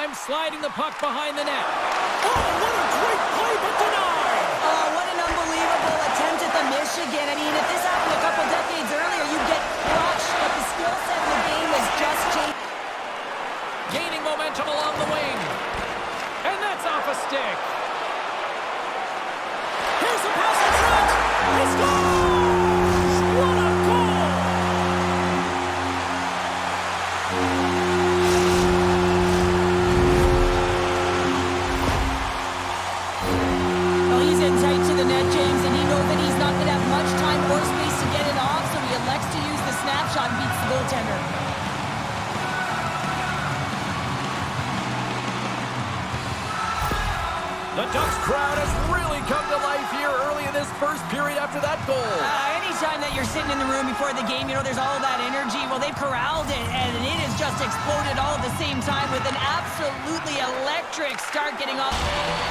time sliding the puck behind the net. Oh, what a great play, but denied! Oh, what an unbelievable attempt at the Michigan. I mean, if this happened a couple decades earlier, you'd get crushed, but the skill set in the game has just changed. Gaining momentum along the wing. And that's off a stick. Here's a pass in front. He scores! What a goal! Well, he's in tight to the net, James, and he knows that he's not going to have much time or space to get it off, so he elects to use the snapshot and beats the goaltender. The Ducks crowd has really come to life here early in this first period after that goal. Anytime that you're sitting in the room before the game, you know, there's all that energy. Well, they've corralled it, and it has just exploded all at the same time with an absolutely electric start getting off.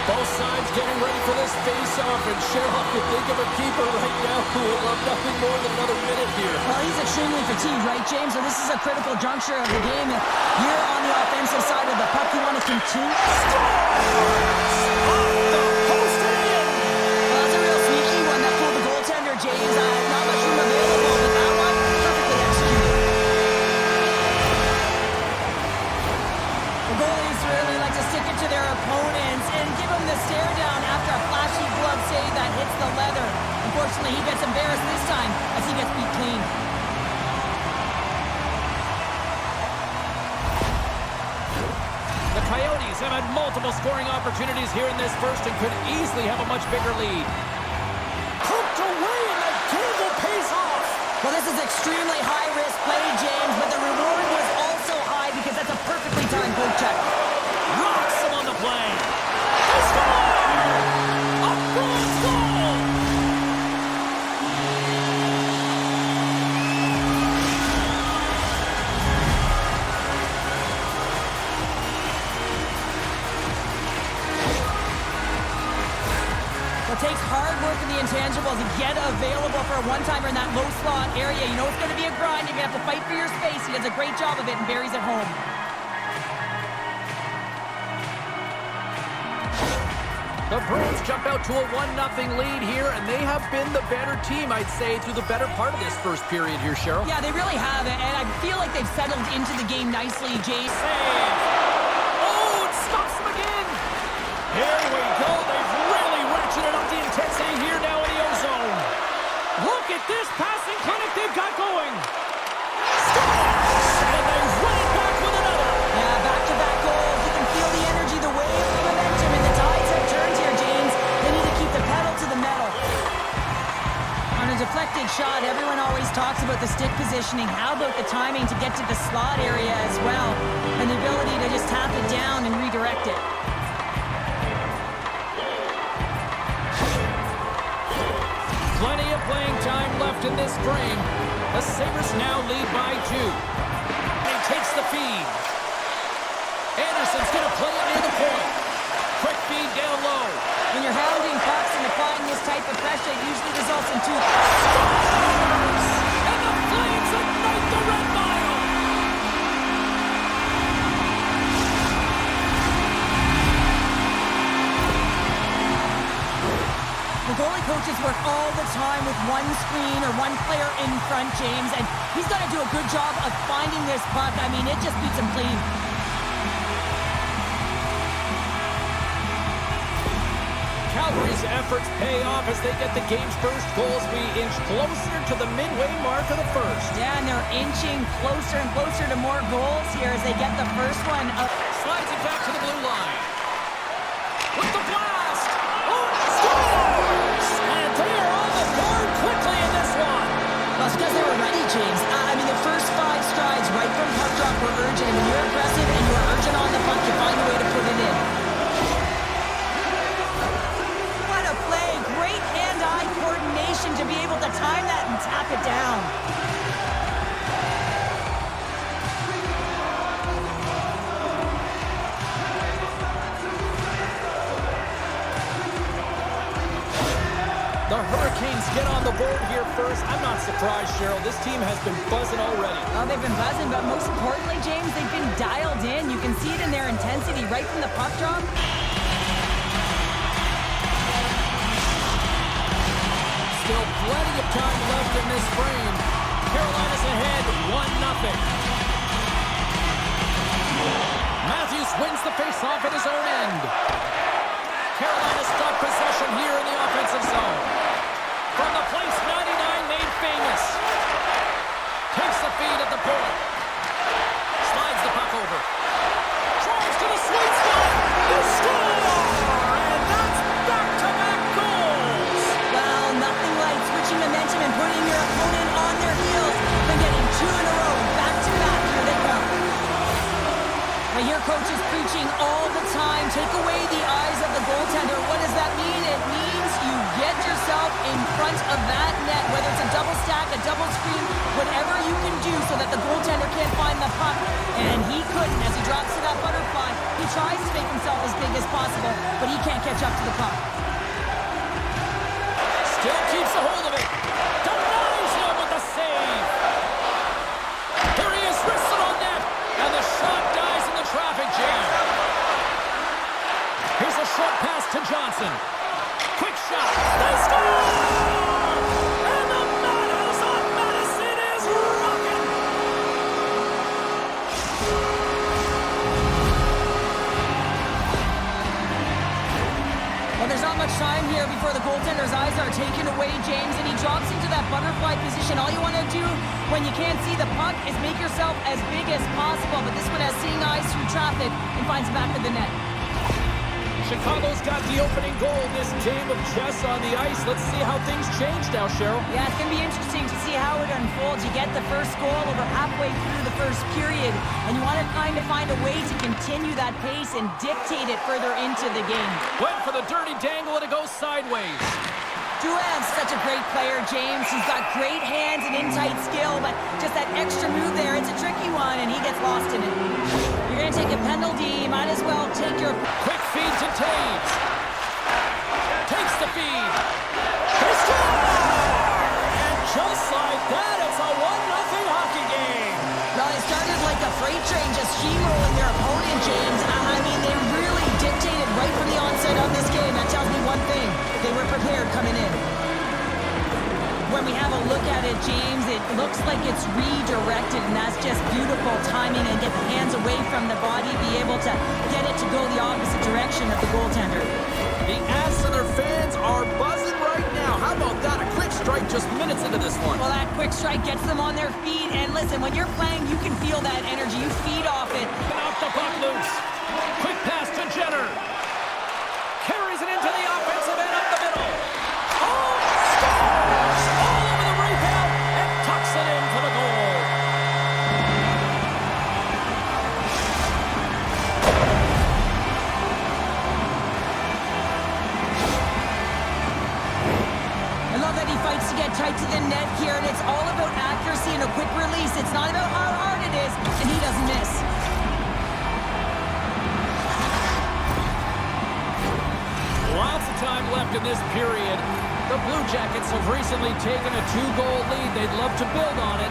Both sides getting ready for this face-off, and Cheryl could think of a keeper right now who would love nothing more than another minute here. Well, he's extremely fatigued, right, James? So this is a critical juncture of the game. You're on the offensive side of the puck. You want to continue. James, not much room available, but that one perfectly executed. The goalies really like to stick it to their opponents and give them the stare down after a flashy glove save that hits the leather. Unfortunately, he gets embarrassed this time as he gets beat clean. The Coyotes have had multiple scoring opportunities here in this first and could easily have a much bigger lead. Hooked away and the gamble pays off. Well, this is extremely high-risk play, James, but the reward was also high because that's a perfectly timed poke check. Rocks him on the play. They score! A Bruins goal! It takes hard work in the intangibles to get available for a one-timer in that low slot area. You know it's going to be a grind. You're going to have to fight for your space. He does a great job of it and buries it home. The Bruins jump out to a 1-0 lead here, and they have been the better team, I'd say, through the better part of this first period here, Cheryl. Yeah, they really have, and I feel like they've settled into the game nicely, Jace. Save! Oh, it stops them again! Here we go. They've really ratcheted up the intensity here now in the ozone. Look at this passing clinic they've got going. Scores! And they run it back with another. Yeah, back-to-back goals. You can feel the energy, the wave, the momentum, and the tides have turned here, James. They need to keep the pedal to the metal. On a deflected shot, everyone always talks about the stick positioning. How about the timing to get to the slot area as well? And the ability to just tap it down and redirect it. Plenty of playing time left in this frame. The Sabres now lead by 2. He takes the feed. Anderson's going to play it near the point. Quick feed down low. When you're hounding pucks and applying this type of pressure, it usually results in 2. Scores! And the Flames ignite the red mile. The goalie coaches work all the time with one screen or one player in front, James, and he's got to do a good job of finding this puck. I mean, it just beats him clean. Calgary's efforts pay off as they get the game's first goals. We inch closer to the midway mark of the first. Yeah, and they're inching closer and closer to more goals here as they get the first one up. Slides it back to the blue line. With the blast! Oh, scores! And they are on the board quickly in this one. Well, it's because they were ready, James. I mean, the first 5 strides right from puck drop were urgent. And when you're aggressive and you're urgent on the puck, you find a way to put it in. What a play. Great hand-eye coordination to be able to time that and tap it down. The Hurricanes get on the board here first. I'm not surprised, Cheryl. This team has been buzzing already. Oh, they've been buzzing, but most importantly, James, they've been dialed in. You can see it in their intensity right from the puck drop. Still plenty of time left in this frame. Carolina's ahead 1-0. Matthews wins the faceoff at his own end. Carolina's got possession here in the offensive zone. From the place 99 made famous. Takes the feed at the point. Slides the puck over. Drives to the sweet spot. The score! And that's back-to-back goals. Well, nothing like switching momentum and putting your opponent on their heels than getting two in a row. Back-to-back. Here they come. I hear coaches preaching all the time, take away the eyes of the goaltender. What does that mean? It means you get yourself in front of that net, whether it's a double stack, a double screen, whatever you can do so that the goaltender can't find the puck. And he couldn't. As he drops to that butterfly, he tries to make himself as big as possible, but he can't catch up to the puck. Still keeps a hold of it. Denies him with the save. Here he is, wristed on net, and the shot dies in the traffic jam. Here's a short pass to Johnson. Quick shot. They score! And the Madhouse on Madison is rocking. Well, there's not much time here before the goaltender's eyes are taken away, James, and he drops into that butterfly position. All you want to do when you can't see the puck is make yourself as big as possible, but this one has seeing eyes through traffic and finds the back of the net. Chicago's got the opening goal in this game of chess on the ice. Let's see how things change now, Cheryl. Yeah, it's going to be interesting to see how it unfolds. You get the first goal over halfway through the first period, and you want to kind of find a way to continue that pace and dictate it further into the game. Went for the dirty dangle, and it goes sideways. Duan's such a great player, James. He's got great hands and in-tight skill, but just that extra move there, it's a tricky one, and he gets lost in it. You're going to take a penalty. You might as well take your... Quick feed to Taves. Takes the feed. They score! And just like that, it's a 1-0 hockey game. Well, they started like a freight train just steamrolling their opponent, James. I mean, they really dictated right from the onset of this game. That tells me one thing. They were prepared coming in. When we have a look at it, James, it looks like it's redirected, and that's just beautiful timing and get the hands away from the body, be able to get it to go the opposite direction of the goaltender. The Avs and their fans are buzzing right now. How about that? A quick strike just minutes into this one. Well, that quick strike gets them on their feet, and listen, when you're playing, you can feel that energy. You feed off it. Off the puck loose. Quick pass to Jenner. Carries it into the offensive end up the middle. Oh, scores! All over the rebound and tucks it in for the goal. I love that he fights to get tight to the net here, and it's all about accuracy and a quick release. It's not about how hard it is, and he doesn't miss. Lots of time left in this period. The Blue Jackets have recently taken a 2-goal lead. They'd love to build on it.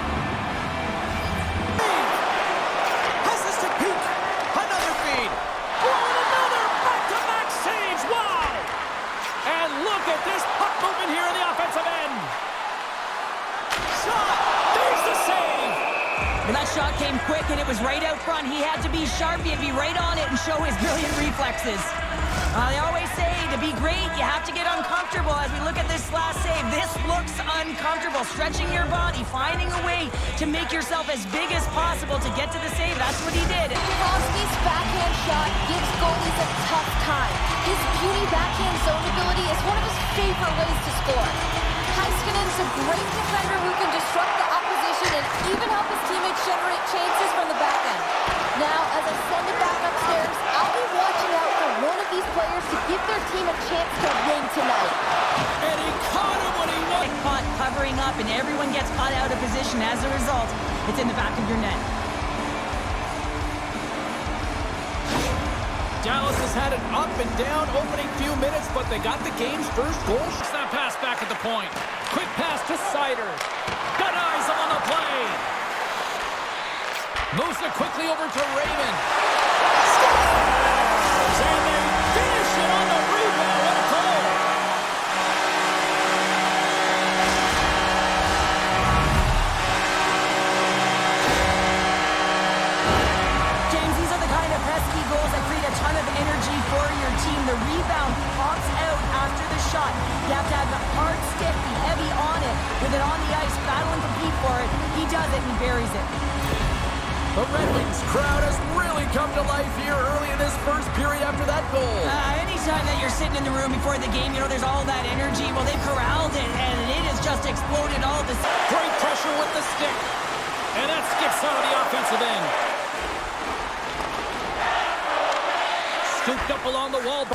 Passes to Peak. Another feed. Oh, and another back-to-back saves. Wow! And look at this puck movement here in the offensive end. Shot. There's the save. But that shot came quick, and it was right out front. He had to be sharp. He had to be right on it and show his brilliant reflexes. They always say to be great, you have to get uncomfortable. As we look at this last save, this looks uncomfortable. Stretching your body, finding a way to make yourself as big as possible to get to the save. That's what he did. Crosby's backhand shot gives goalies a tough time. His puny backhand zone ability is one of his favorite ways to score. Heiskanen's a great defender who can disrupt the opposition and even help his teammates generate chances from the back end. Now, as I send it back upstairs, I'll be watching out for one of these players to give their team a chance to win tonight. And he caught him when he won. Caught covering up, and everyone gets caught out of position. As a result, it's in the back of your net. Dallas has had an up and down opening few minutes, but they got the game's first goal. Snap pass back at the point. Quick pass to Siders. Got eyes on the play. Moves it quickly over to Raymond. Scores! And they finish it on the rebound. What a goal! James, these are the kind of pesky goals that create a ton of energy for your team. The rebound pops out after the shot. You have to have the hard stick, be heavy on it, with it on the ice, battle and compete for it. He does it and he buries it. The Red Wings crowd has really come to life here early in this first period after that goal. Anytime that you're sitting in the room before the game, you know, there's all that energy. Well, they've corralled it, and it has just exploded all this. Great pressure with the stick. And that skips out of the offensive end. Scooped up along the wall.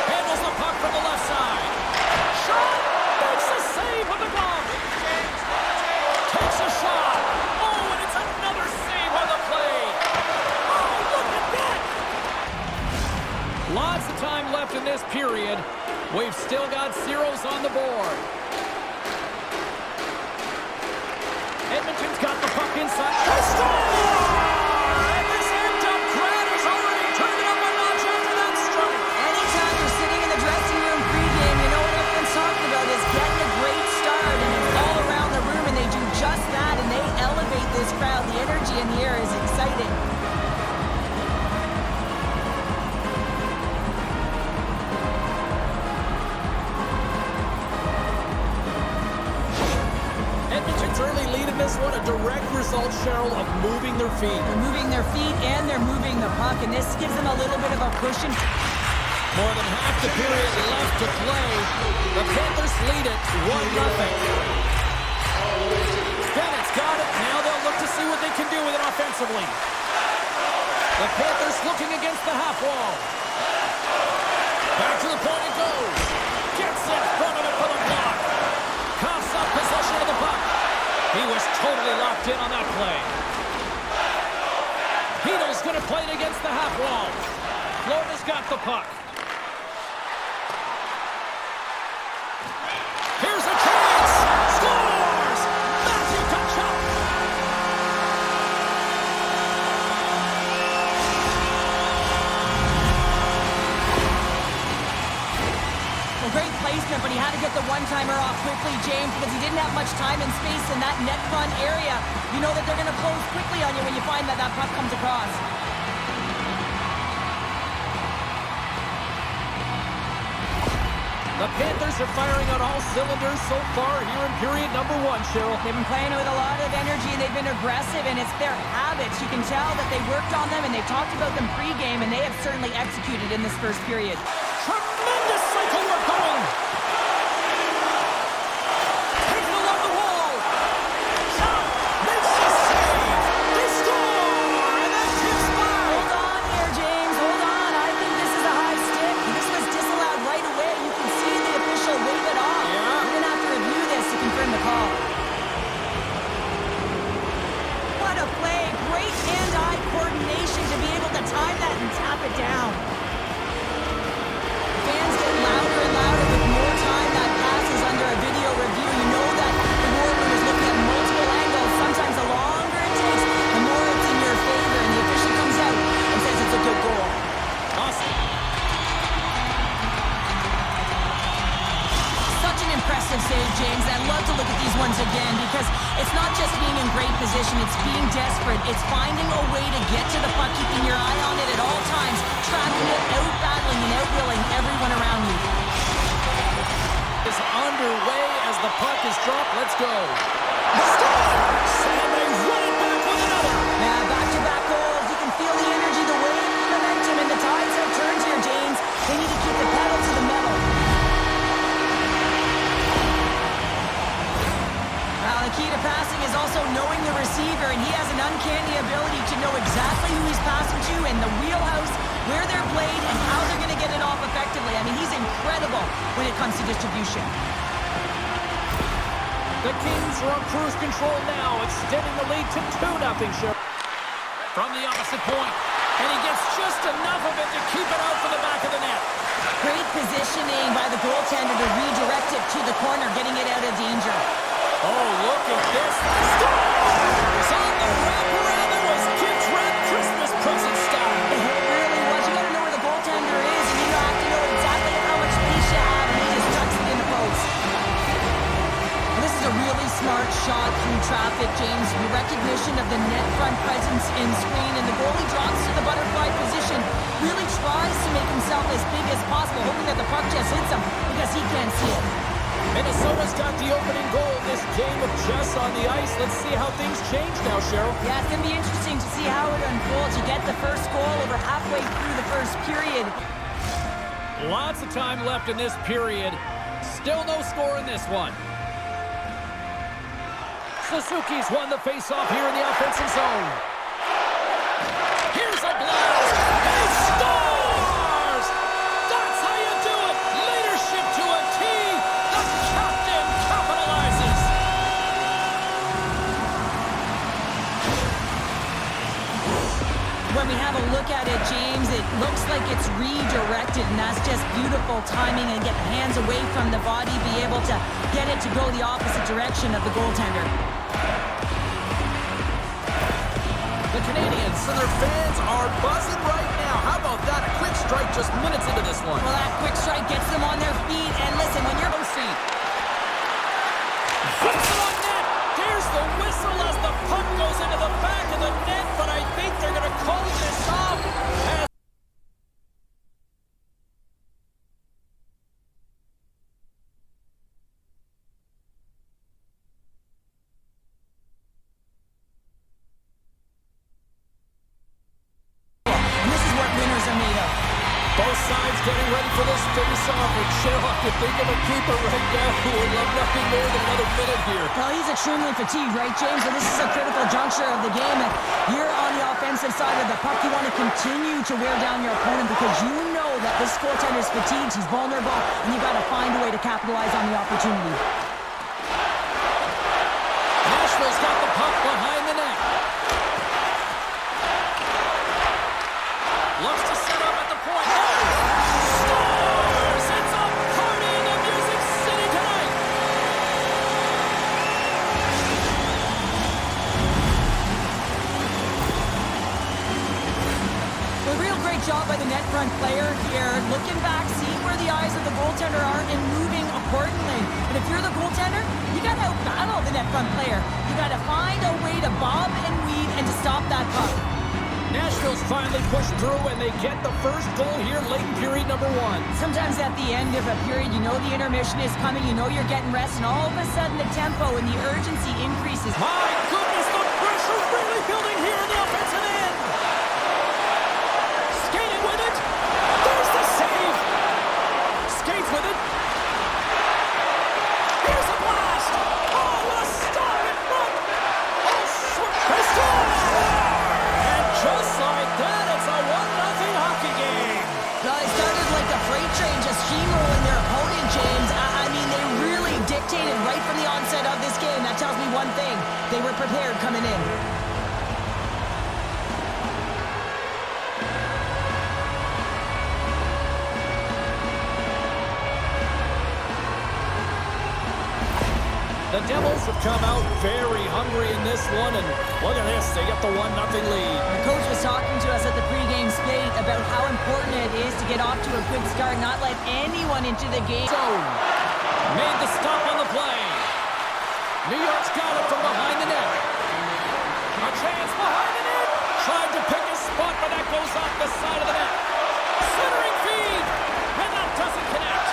Handles the puck from the left side. Shot! Makes a save with the glove. Takes a shot. Oh, and it's another save on the play. Oh, look at that! Lots of time left in this period. We've still got zeros on the board. Edmonton's got the puck inside. They score! And this amped-up crowd has already turned it up a notch after that strike. Anytime you're sitting in the dressing room pregame, you know what everyone's talking about is getting a great start, and it's all around the room, and they do just that, and they elevate this crowd. The energy in the air is exciting. Edmonton's early lead in this one, a direct result, Cheryl, of moving their feet. They're moving their feet, and they're moving the puck, and this gives them a little bit of a cushion. More than half the period left to play. The Panthers lead it 1-0. Bennett's got it. Now they'll look to see what they can do with it offensively. The Panthers looking against the half wall. Back to the point it goes. Gets in front of it for the block. Coughs up possession of the puck. He was totally locked in on that play. Heedle's going to play it against the half wall. Florida's got the puck. Here's a chance! Scores! Matthew Tkachuk! Well, great placement, but he had to get the one-timer off quickly, James, because he didn't have much time and space in that net front area. You know that they're going to close quickly on you when you find that puck comes across. The Panthers are firing on all cylinders so far here in period number 1, Cheryl. They've been playing with a lot of energy, and they've been aggressive, and it's their habits. You can tell that they worked on them, and they've talked about them pregame, and they have certainly executed in this first period. Tremendous cycle work going. Taken along the wall. Shot. Makes the save. They score. And that tips by. Hold on here, James. Hold on. I think this is a high stick. This was disallowed right away. You can see the official wave it off. Yeah. We're going to have to review this to confirm the call. What a play. Great hand-eye coordination to be able to time that and tap it down. Fans get louder and louder with more time that passes under a video review. You know that the war room is looking at multiple angles. Sometimes the longer it takes, the more it's in your favor, and the official comes out and says it's a good goal. Awesome. Such an impressive save, James. I'd love to look at these ones again because it's not just being in great position, it's being desperate. It's finding a way to get to the puck, keeping your eye on it at all times, tracking it, out-battling and out-willing everyone around you. Is underway as the puck is dropped. Let's go. Scores! And they run it back with another. Yeah, back-to-back goals. You can feel the energy, the wave, the momentum, and the tides have turned here, James. They need to keep the pedal to the metal. Well, the key to passing is also knowing the receiver, and he has an uncanny ability to know exactly who he's passing to and the wheelhouse, where they're played, and how they're going to get it off effectively. I mean, he's incredible when it comes to distribution. The Kings are on cruise control now, extending the lead to 2-0. Cheryl. From the opposite point. And he gets just enough of it to keep it out for the back of the net. Great positioning by the goaltender to redirect it to the corner, getting it out of danger. Oh, look at this. Scores on the wraparound. That was Kids Red Christmas present style. It really was. You got to know where the goaltender is, and you have to know exactly how much space you have, and he just tucks it in the post. This is a really smart shot through traffic, James. The recognition of the net front presence in screen, and the goalie drops to the butterfly position, really tries to make himself as big as possible, hoping that the puck just hits him because he can't see it. Minnesota's got the opening goal in this game with Jess on the ice. Let's see how things change now, Cheryl. Yeah, it's going to be interesting to see how it unfolds. You get the first goal over halfway through the first period. Lots of time left in this period. Still no score in this one. Suzuki's won the faceoff here in the offensive zone. Here's a blast. He scores! That's how you do it. Leadership to a T. The captain capitalizes. When we have a look at it, James, it looks like it's redirected, and that's just beautiful timing, and get the hands away from the body, be able to get it to go the opposite direction of the goaltender. The Canadiens and their fans are buzzing right now. How about that? A quick strike just minutes into this one. Well, that quick strike gets them on their feet, and listen, when you're Puts it on net. There's the whistle as the puck goes into the back of the net, but I think they're going to call this off. Both sides getting ready for this face-off, and Cheryl, I could think of a keeper right now who would love nothing more than another minute here. Well, he's extremely fatigued, right, James? So this is a critical juncture of the game, and you're on the offensive side of the puck. You want to continue to wear down your opponent because you know that this goaltender's fatigued, he's vulnerable, and you've got to find a way to capitalize on the opportunity. Nashville's got the puck behind the net. Looks to set up at the point. Scores! It's a party in the Music City tonight. A real great job by the net front player here. Looking back, seeing where the eyes of the goaltender are and moving accordingly. And if you're the goaltender, you got to out-battle the net front player. You got to find a way to bob and weave and to stop that puck. Nashville's finally pushed through, and they get the first goal here late in period number one. Sometimes at the end of a period, you know the intermission is coming, you know you're getting rest, and all of a sudden the tempo and the urgency increases. My goodness, the pressure really building here in the offensive end. Skating with it. There's the save. Skates with it. Here's a blast. Oh, what a stop in front. Oh, they score. Just like that, it's a 1-0 hockey game. Well, it started like a freight train just steamrolling their opponent, James. I mean, they really dictated right from the onset of this game. That tells me one thing. They were prepared coming in. The Devils have come out very hungry in this one, and look at this, they get the 1-0 lead. The coach was talking to us at the pregame skate about how important it is to get off to a good start, not let anyone into the game. Zone. Made the stop on the play. New York's got it from behind the net. A chance behind the net. Tried to pick a spot, but that goes off the side of the net. Centering feed, and that doesn't connect.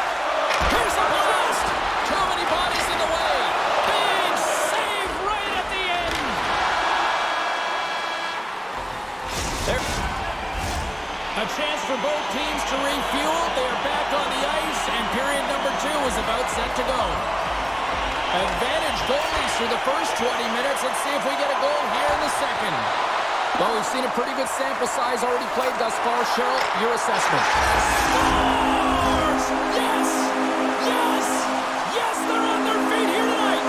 Here's a blast. Too many bodies in the way. Big save right at the end. There. A chance for both teams to refuel. They're back on the ice, and period number 2 is about set to go. Advantage goalies through the first 20 minutes. Let's see if we get a goal here in the second. Well, we've seen a pretty good sample size already played thus far. Cheryl, your assessment. Scores! Yes! Yes! Yes, they're on their feet here tonight!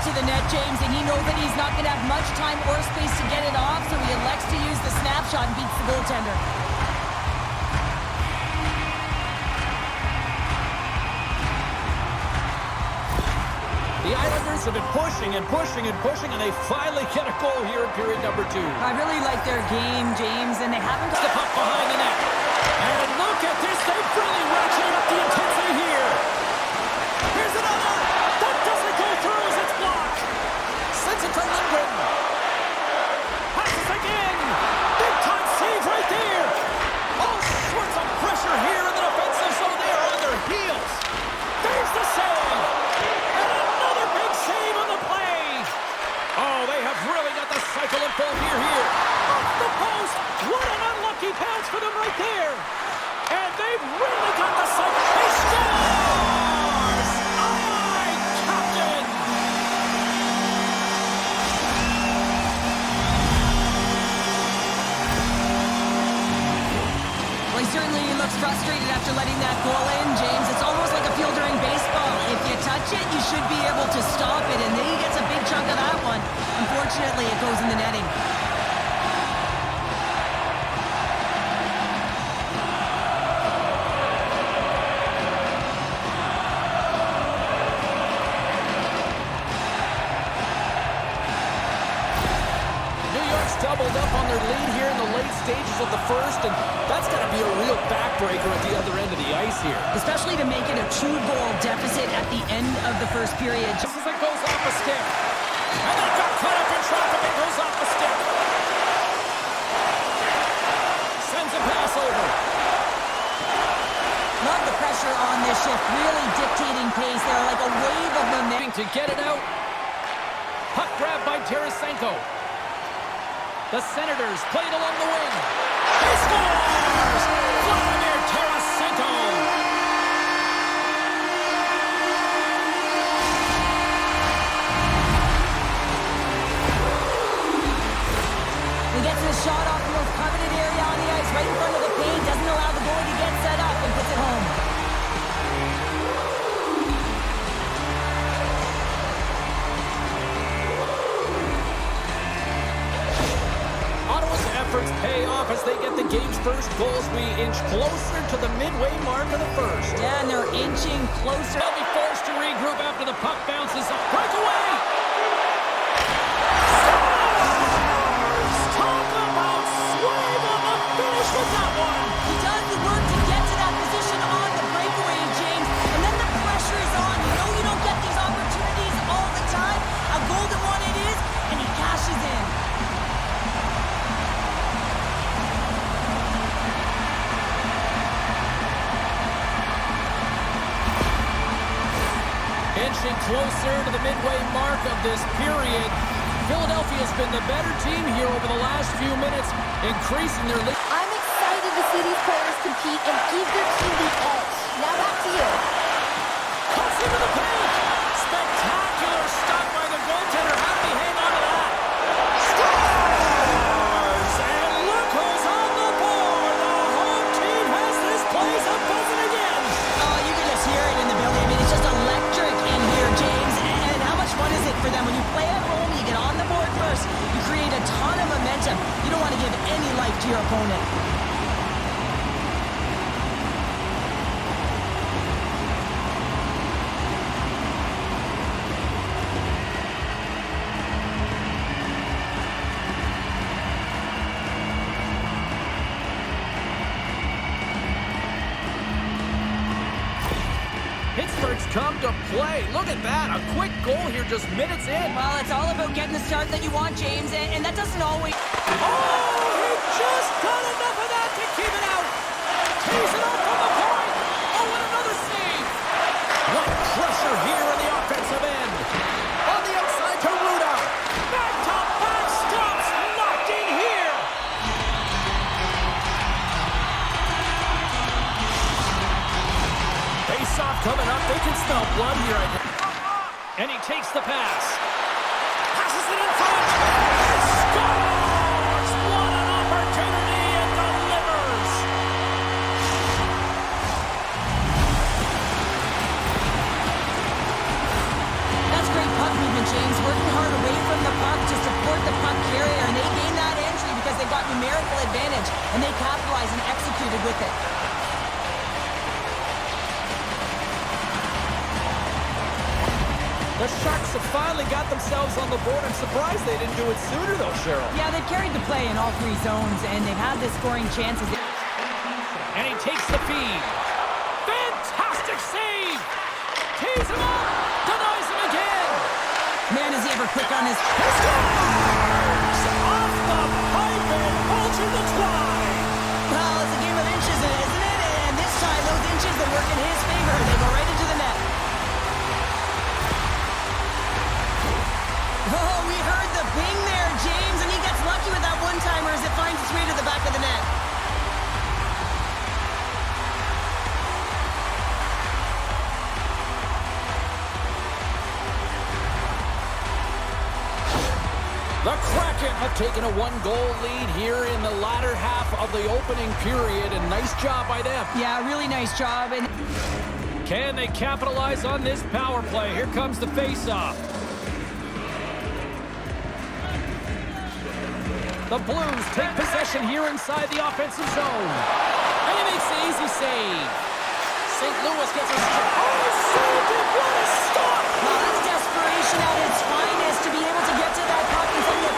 to the net, James, and he knows that he's not going to have much time or space to get it off, so he elects to use the snapshot and beats the goaltender. The Islanders have been pushing and pushing and pushing, and they finally get a goal here in period number 2. I really like their game, James, and they haven't The puck behind the net. And look at this. They've really ratcheted up the intensity here. Here's another. That doesn't go through as it's blocked. Sends it to Lindgren. Passes again. Big time save right there. All sorts of pressure here in the defensive zone. They are on their heels. There's the save. And another big save on the play. Oh, they have really got the cycle in full gear here. Off the post. What an unlucky bounce for them right there. And they've really got the cycle. He scores! Aye, Captain! Well, he certainly looks frustrated after letting that goal in, James. It's almost like a field during baseball. If you touch it, you should be able to stop it, and then he gets a big chunk of that one. Unfortunately, it goes in the netting. Doubled up on their lead here in the late stages of the first, and that's got to be a real backbreaker at the other end of the ice here. Especially to make it a 2-goal deficit at the end of the first period. Just as it goes off a stick. And that got caught up in traffic and goes off the stick. Sends a pass over. Love the pressure on this shift, really dictating pace. They're like a wave of momentum. To get it out. Puck grab by Tarasenko. The Senators played along the wing. He scores! Vladimir Tarasenko! He gets his shot off the most coveted area on the ice, right in front of the paint, doesn't allow the goalie to get set up, and puts it home. Efforts pay off as they get the game's first goals. We inch closer to the midway mark of the first. Yeah, and they're inching closer. They'll be forced to regroup after the puck bounces. Breakaway! Scores! Talk about swing on the finish with that one! He does the work to get to that position on the breakaway, James, and then the pressure is on. You know you don't get these opportunities all the time. A golden one it is, and he cashes in. Inching closer to the midway mark of this period. Philadelphia's been the better team here over the last few minutes, increasing their lead. I'm excited to see these players compete and give their team the edge. Now back to you. Cuts into the paint. Spectacular stop by the goaltender. How did he hang on to that? Scores! And look who's on the board. The home team has this place a buzzing again. Oh, you can just hear it in the building. I mean, it's just electric in here, James. And how much fun is it for them when you play at home, you get on the board first, you create a ton of momentum. You don't want to give any life to your opponent. Pittsburgh's come to play. Look at that. A quick goal here just minutes in. Well, it's all about getting the start that you want, James, and that doesn't always... Oh, he just got enough of that to keep it out. Tees it up from the point. Oh, and another save. What pressure here in the offensive end. On the outside to Ruda. Back to back stops. Knocked in here. Face-off coming up. They can smell blood here, I think. And he takes the pass. Passes it in front. And scores! What an opportunity and delivers. That's great puck movement, James. with it. The Sharks have finally got themselves on the board. I'm surprised they didn't do it sooner, though, Cheryl. Yeah, they've carried the play in all three zones, and they've had the scoring chances. And he takes the feed. Fantastic save! Tees him up! Denies him again! Man, is he ever quick on his... He scores! Off the pipe and bulging the twine! Well, it's a game of inches, isn't it? And this time, those inches that work in his favor. They go right into the net. Oh, we heard the ping there, James, and he gets lucky with that one-timer as it finds its way to the back of the net. The Kraken have taken a one-goal lead here in the latter half of the opening period, and nice job by them. Yeah, really nice job. And can they capitalize on this power play? Here comes the face-off. The Blues take possession here inside the offensive zone. And he makes the easy save. St. Louis gets a strike. Oh, saved it! What a stop! well, that's desperation at its finest to be able to get to that puck and send it.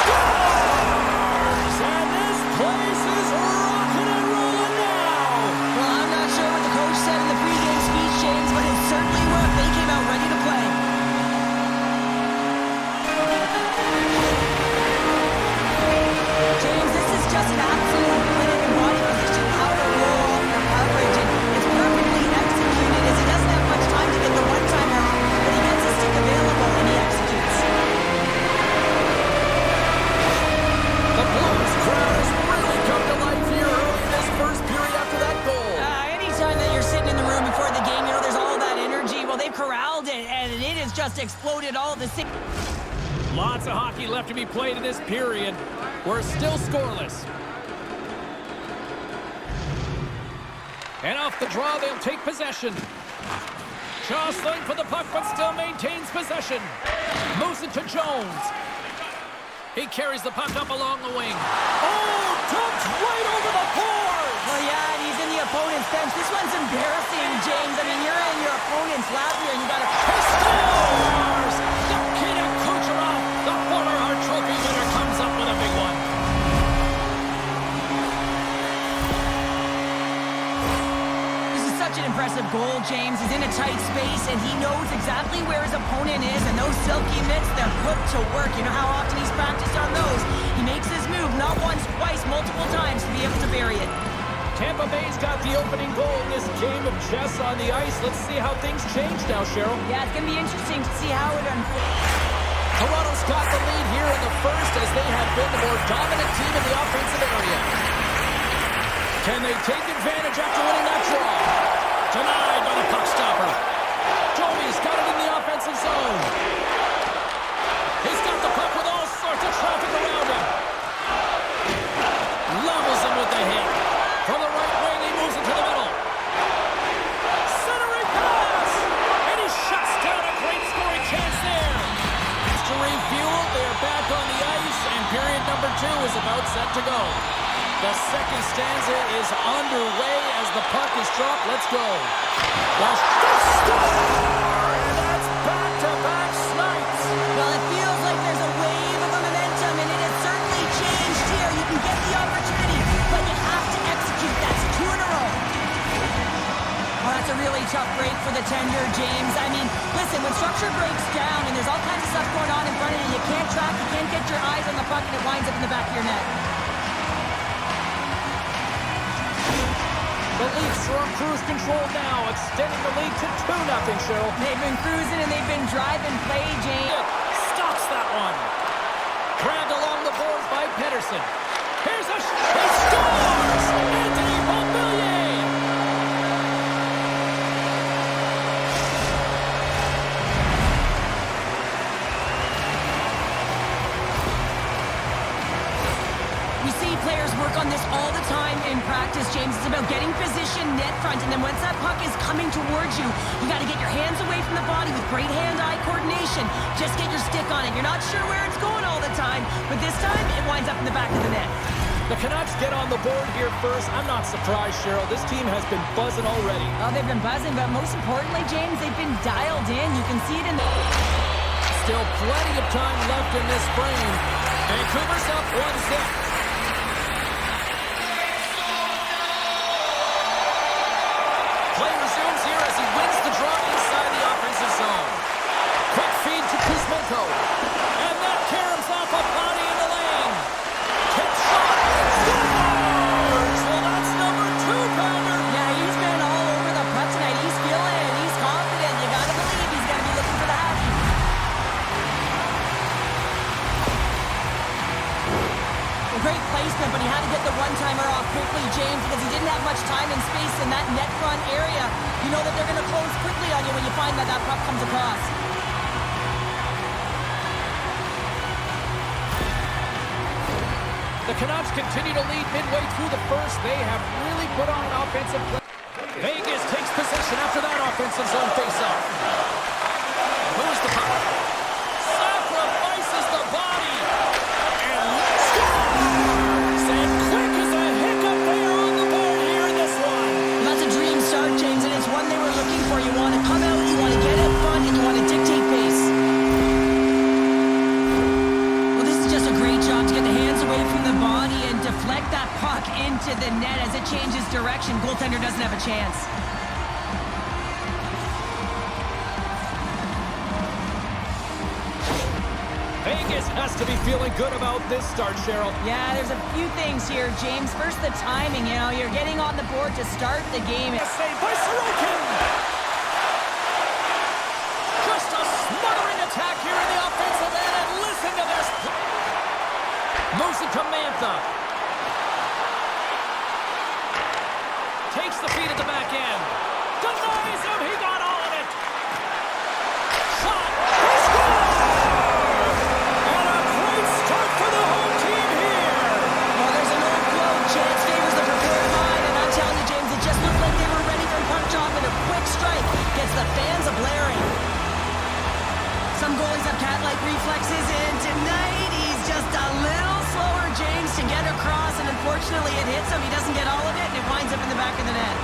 Scores! And this place is rocking and rolling now. Well, I'm not sure what the coach said in the pregame speech, James, but it certainly worked. They came out ready to play. James, this is just an absolute winning and body position out of roll for coverage, and it's perfectly executed as he doesn't have much time to get the one-timer off, but he gets his stick available and he executes. The Blues crowd has really come to life here early in this first period after that goal. Anytime that you're sitting in the room before the game, you know there's all that energy. Well, they've corralled it, and it has just exploded all the six. Lots of hockey left to be played in this period. We're still scoreless. And off the draw, they'll take possession. Jostling for the puck, but still maintains possession. Moves it to Jones. He carries the puck up along the wing. Oh, dumped right over the board! Well, yeah, and he's in the opponent's bench. This one's embarrassing, James. I mean, you're in your opponent's lap here, and you got to... He scores! Nikita Kucherov, the former Hart Trophy winner, comes up with a big one. This is such an impressive goal, James. He's in a tight space, and he knows exactly where his opponent is, and those silky mitts, they're put to work. You know how often he's practiced on those. He makes his move not once, twice, multiple times to be able to bury it. Tampa Bay's got the opening goal in this game of chess on the ice. Let's see how things change now, Cheryl. Yeah, it's going to be interesting to see how it unfolds. Toronto's got the lead here in the first as they have been the more dominant team in the offensive area. Can they take advantage after winning that draw? Denied by the puck stopper. Joey's got it in the offensive zone. He's got the puck with all sorts of traffic around him. Levels him with the hit. From the right wing, he moves it to the middle. Centering pass! And he shuts down a great scoring chance there. To refuel, they're back on the ice, and period number 2 is about set to go. The second stanza is underway as the puck is dropped. Let's go. The score! And that's back-to-back snipes. Well, it feels like there's a wave of momentum, and it has certainly changed here. You can get the opportunity, but you have to execute. That's 2 in a row. Well, that's a really tough break for the tender, James. I mean, listen, when structure breaks down and there's all kinds of stuff going on in front of you, you can't track, you can't get your eyes on the puck, and it winds up in the back of your net. The Leafs are on cruise control now, extending the lead to 2-0, Cheryl. They've been cruising and they've been driving play, James. Stops that one. Grabbed along the boards by Pedersen. Here's a... He scores! Anthony Beauvillier! We see players work on this all the time in practice, James. It's about getting position net front, and then once that puck is coming towards you, you got to get your hands away from the body with great hand-eye coordination. Just get your stick on it. You're not sure where it's going all the time, but this time it winds up in the back of the net. The Canucks get on the board here first. I'm not surprised, Cheryl. This team has been buzzing already. Oh, they've been buzzing, but most importantly, James, they've been dialed in. You can see it in the... Still plenty of time left in this frame. Vancouver's up 1-0. Play resumes here as he wins the draw inside the offensive zone. Quick feed to Kuzmenko. And that caroms off a body in the lane. Tip shot. Scores! Well, that's number 2, Pounder. Yeah, he's been all over the puck tonight. He's feeling it. He's confident. You got to believe he's going to be looking for the happy. Great placement, but he had to get the one-timer off quickly, James, because he didn't have much time and space in that net front area. You know that they're going to close quickly on you when you find that puck comes across. The Canucks continue to lead midway through the first. They have really put on an offensive play. Vegas takes possession after that offensive zone face-off. Moves the puck. Sacrifices the body. And scores! And quick as a hiccup there on the board here in this one. That's a dream start, James, and it's one they were looking for. You want to come out, you want to get out front, and you want to dictate pace. Well, this is just a great job to get the hands away from the body and deflect that puck into the net as it changes direction. Goaltender doesn't have a chance. Vegas has to be feeling good about this start, Cheryl. Yeah, there's a few things here, James. First, the timing. You know, you're getting on the board to start the game. Saved by Sorokin. Just a smothering attack here in the offensive end, and listen to this. Moves it to Mantha. Takes the feed at the back end. Denies him. He got all of it. Shot. He scores! And a great start for the home team here. Well, there's an old quote. Chance favors the prepared mind, and I'm telling you, James, it just looked like they were ready for a puck drop, and a quick strike gets the fans a-blaring. Some goalies have cat-like reflexes, and tonight he's just a little slower, James, to get across, and unfortunately it hits him. He doesn't get all of it, and it winds up in the back of the net.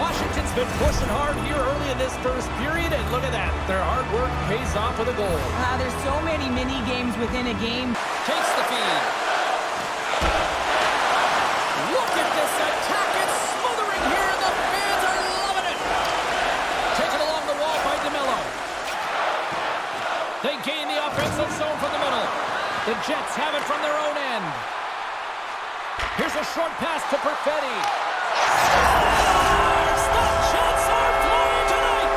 Washington's been pushing hard here early in this first period, and look at that. Their hard work pays off with a goal. There's so many mini-games within a game. Takes the feed. Look at this attack. It's smothering here, and the fans are loving it. Taken along the wall by DeMello. They gain the offensive zone from the middle. The Jets have it from their own end. Here's a short pass to Perfetti. Scores! The Jets are flying tonight!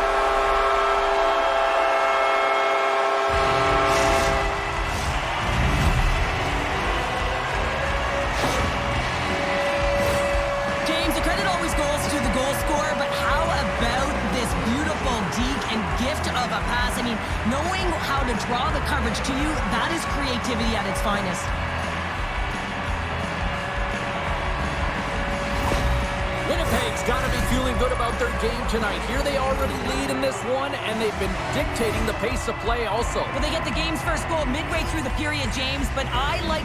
James, the credit always goes to the goal scorer, but how about this beautiful deke and gift of a pass? I mean, knowing how to draw the coverage to you, that is creativity at its finest. Winnipeg's got to be feeling good about their game tonight. Here they already lead in this one, and they've been dictating the pace of play also. Well, they get the game's first goal midway through the period, James, but I like